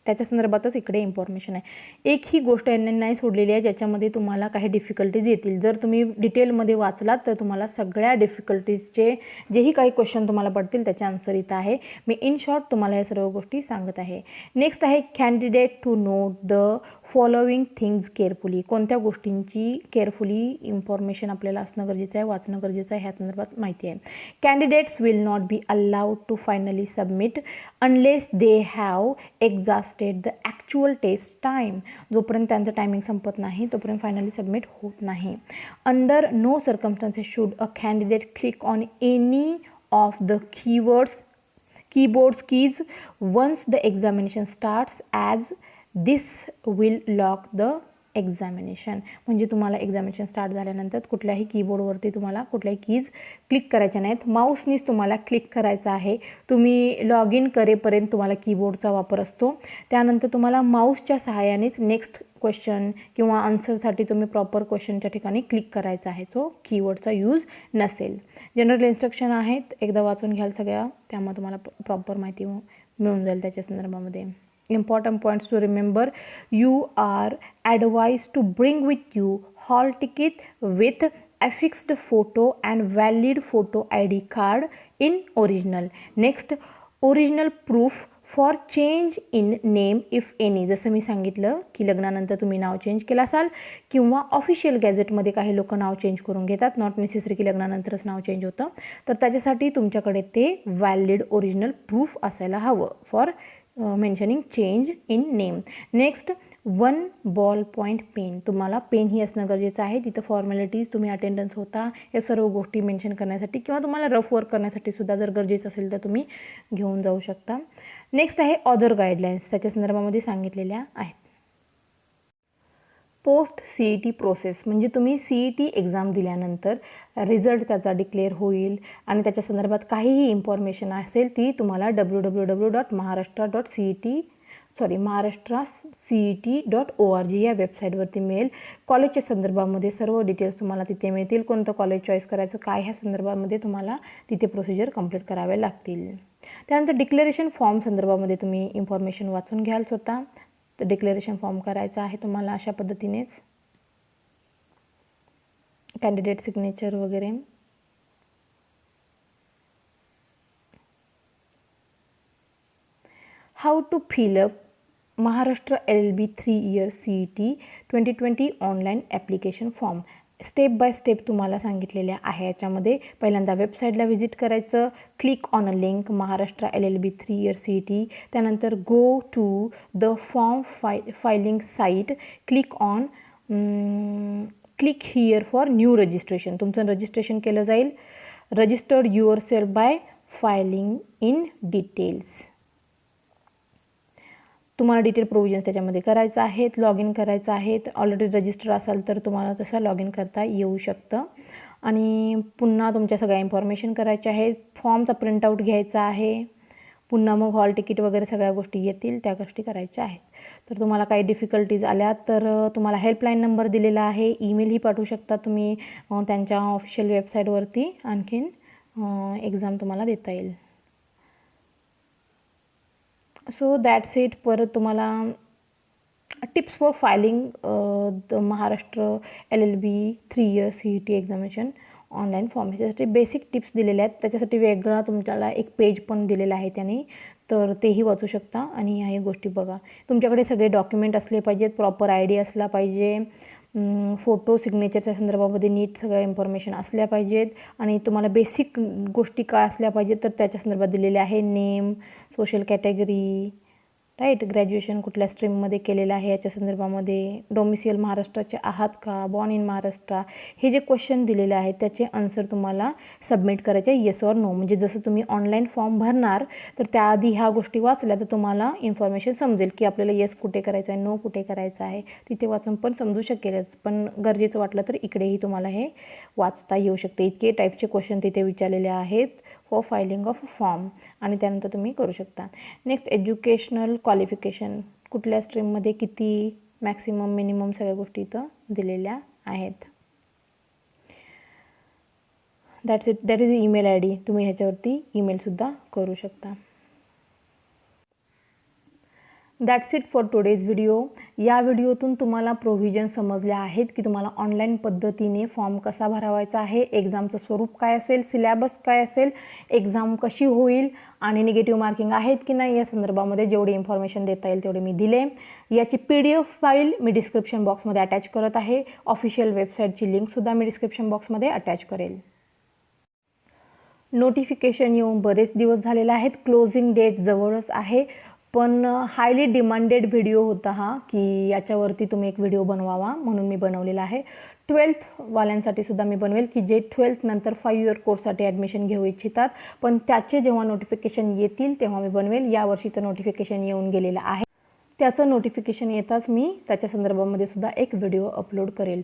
[SPEAKER 1] त्याच्या संदर्भातच इकडे इन्फॉर्मेशन आहे. एक ही गोष्ट यांनी नाही सोडलेली आहे ज्याच्यामध्ये तुम्हाला काही डिफिकल्टीज येतील. जर तुम्ही डिटेलमध्ये वाचलात तर तुम्हाला सगळ्या डिफिकल्टीजचे जेही काही क्वेश्चन तुम्हाला पडतील त्याचे आन्सर इथं आहे. मी इन शॉर्ट तुम्हाला या सर्व गोष्टी सांगत आहे. नेक्स्ट आहे candidate to note the following things carefully. कोणत्या गोष्टींची केअरफुली इन्फॉर्मेशन आपल्याला असणं गरजेचं आहे, वाचणं गरजेचं आहे ह्या संदर्भात माहिती आहे. Candidates will not be allowed to finally submit unless they have exhausted the actual test time. जोपर्यंत त्यांचं टायमिंग संपत नाही तोपर्यंत फायनली सबमिट होत नाही. Under no circumstances should a candidate click on any of the keyboard's keys once the examination starts, as this will lock the examination. म्हणजे तुम्हाला examination start झाल्यानंतर कुठल्याही कीबोर्डवरती तुम्हाला कुठल्याही कीज क्लिक करायच्या नाहीत, माऊसनीच तुम्हाला क्लिक करायचं आहे. तुम्ही लॉग इन करेपर्यंत तुम्हाला कीबोर्डचा वापर असतो. त्यानंतर तुम्हाला माऊसच्या सहाय्यानेच नेक्स्ट क्वेश्चन किंवा आन्सरसाठी तुम्ही प्रॉपर क्वेश्चनच्या ठिकाणी क्लिक करायचं आहे. सो कीबोर्डचा यूज नसेल. जनरल इन्स्ट्रक्शन आहेत, एकदा वाचून घ्याल सगळ्या, त्यामुळे तुम्हाला प्रॉपर माहिती मिळून जाईल त्याच्या संदर्भामध्ये. Important points to remember: you are advised to bring with you hall ticket with affixed photo and valid photo ID card in original. Next, original proof for change in name if any. जसं मी सांगितलं की लग्नानंतर तुम्ही नाव change केलं असाल किंवा official गॅझेटमध्ये काही लोक नाव चेंज करून घेतात, नॉट नेसेसरी की लग्नानंतरच नाव चेंज होतं, तर त्याच्यासाठी तुमच्याकडे ते व्हॅलिड ओरिजिनल प्रूफ असायला हवं for mentioning change in name. Next, 1 ball point pen. तुम्हाला पेन ही असणं गरजेचं आहे. तिथं फॉर्मॅलिटीज, तुम्ही अटेंडन्स होता, या सर्व गोष्टी मेन्शन करण्यासाठी किंवा तुम्हाला रफ वर्क करण्यासाठी सुद्धा जर गरजेचं असेल तर तुम्ही घेऊन जाऊ शकता. नेक्स्ट आहे अदर गाईडलाईन्स, त्याच्या संदर्भामध्ये सांगितलेल्या आहेत. पोस्ट CET प्रोसेस म्हणजे तुम्ही CET एक्झाम दिल्यानंतर रिझल्ट त्याचा डिक्लेअर होईल आणि त्याच्या संदर्भात काहीही इन्फॉर्मेशन असेल ती तुम्हाला www.maharashtra.cet.org या वेबसाईटवरती मिळेल. कॉलेजच्या संदर्भामध्ये सर्व डिटेल्स तुम्हाला तिथे मिळतील. कोणतं कॉलेज चॉईस करायचं काय ह्या संदर्भामध्ये तुम्हाला तिथे प्रोसिजर कंप्लीट करावे लागतील. त्यानंतर डिक्लेरेशन फॉर्म संदर्भामध्ये तुम्ही इन्फॉर्मेशन वाचून घ्याल स्वतः. तर डिक्लेरेशन फॉर्म करायचा आहे तुम्हाला अशा पद्धतीनेच, कॅन्डिडेट सिग्नेचर वगैरे. How to fill up Maharashtra LLB 3 year CET 2020 online application form. Step by step तुम्हाला सांगितलेल्या आहे. याच्यामध्ये पहिल्यांदा वेबसाईटला व्हिजिट करायचं, click on a link Maharashtra LLB 3 year CET. त्यानंतर go to the form filling site, click here for new registration. तुमचं registration केलं जाईल. Registered yourself by filling in details. तुम्हाला डिटेल प्रोव्हिजन त्याच्यामध्ये करायचं आहेत, लॉग इन करायचं आहे. ऑलरेडी रजिस्टर असाल तर तुम्हाला तसं लॉग इन करता येऊ शकतं. आणि पुन्हा तुमच्या सगळ्या इन्फॉर्मेशन करायच्या आहेत. फॉर्मचा प्रिंटआउट घ्यायचा आहे. पुन्हा मग हॉल तिकीट वगैरे सगळ्या गोष्टी येतील, त्या गोष्टी करायच्या आहेत. तर तुम्हाला काही डिफिकल्टीज आल्या तर तुम्हाला हेल्पलाईन नंबर दिलेला आहे. ईमेलही पाठवू शकता तुम्ही त्यांच्या ऑफिशियल वेबसाईटवरती. आणखीन एक्झाम तुम्हाला देता येईल. So that's it. परत तुम्हाला tips for filing the Maharashtra LLB 3 year CET examination online form. ह्याच्यासाठी बेसिक टिप्स दिलेल्या आहेत. त्याच्यासाठी वेगळा तुमच्याला एक पेज पण दिलेला आहे त्याने, तर तेही वाचू शकता. आणि ह्याही गोष्टी बघा. तुमच्याकडे सगळे डॉक्युमेंट असले पाहिजेत, प्रॉपर ID असला पाहिजे, फोटो सिग्नेचरच्या संदर्भामध्ये नीट सगळ्या इन्फॉर्मेशन असल्या पाहिजेत. आणि तुम्हाला बेसिक गोष्टी काय असल्या पाहिजेत तर त्याच्या संदर्भात दिलेले आहे. Name, social category, right, graduation कुठल्या स्ट्रीममध्ये केलेलं आहे याच्या संदर्भामध्ये, डोमिसियल महाराष्ट्राचे आहात का, बॉर्न इन महाराष्ट्र, हे जे क्वेश्चन दिलेले आहेत त्याचे आन्सर तुम्हाला सबमिट करायचे येस ऑर नो. म्हणजे जसं तुम्ही ऑनलाईन फॉर्म भरणार तर त्याआधी ह्या गोष्टी वाचल्या तर तुम्हाला इन्फॉर्मेशन समजेल की आपल्याला येस कुठे करायचं आहे, नो कुठे करायचं आहे. तिथे वाचून पण समजू शकेलच. पण गरजेचं वाटलं तर इकडेही तुम्हाला हे वाचता येऊ शकते. इतके टाईपचे क्वेश्चन तिथे विचारलेले आहेत फॉर फायलिंग ऑफ फॉर्म. आणि त्यानंतर तुम्ही करू शकता. नेक्स्ट, एज्युकेशनल क्वालिफिकेशन, कुठल्या स्ट्रीममध्ये किती, मॅक्सिमम मिनिमम सगळ्या गोष्टी इथं दिलेल्या आहेत. That's it. That is email ID. तुम्ही ह्याच्यावरती ईमेलसुद्धा करू शकता. That's it for today's video. या व्हिडिओतून तुम्हाला प्रोव्हिजन समजल्या आहेत की तुम्हाला ऑनलाईन पद्धतीने फॉर्म कसा भरावायचा आहे, एक्झामचं स्वरूप काय असेल, सिलॅबस काय असेल, एक्झाम कशी होईल आणि निगेटिव्ह मार्किंग आहेत की नाही या संदर्भामध्ये जेवढी इन्फॉर्मेशन देता येईल तेवढे मी दिले. याची PDF फाईल मी डिस्क्रिप्शन बॉक्समध्ये अटॅच करत आहे. ऑफिशियल वेबसाईटची लिंकसुद्धा मी डिस्क्रिप्शन बॉक्समध्ये अटॅच करेल. नोटिफिकेशन येऊन बरेच दिवस झालेले आहेत. क्लोजिंग डेट जवळच आहे. पण हायली डिमांडेड व्हिडिओ होता हा, की याच्यावरती तुम्ही एक व्हिडिओ बनवावा म्हणून मी बनवलेला आहे. 12th वाल्यांसाठी सुद्धा मी बनवेल की जे 12th नंतर 5 year कोर्ससाठी ॲडमिशन घेऊ इच्छितात. पण त्याचे जेव्हा नोटिफिकेशन येतील तेव्हा मी बनवेल. यावर्षीचं नोटिफिकेशन येऊन गेलेलं आहे. त्याचं नोटिफिकेशन येताच मी त्याच्या संदर्भामध्ये सुद्धा एक व्हिडिओ अपलोड करेल.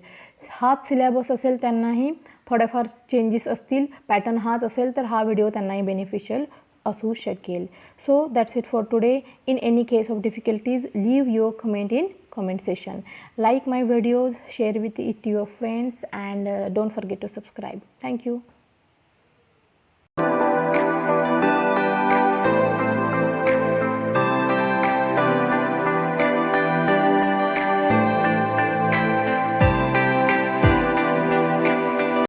[SPEAKER 1] हाच सिलॅबस असेल त्यांनाही थोड्याफार चेंजेस असतील, पॅटर्न हाच असेल तर हा व्हिडिओ त्यांनाही बेनिफिशियल असू शकेल. So that's it for today. In any case of difficulties leave your comment in comment section. Like my videos, share with it to your friends, and don't forget to subscribe. Thank you.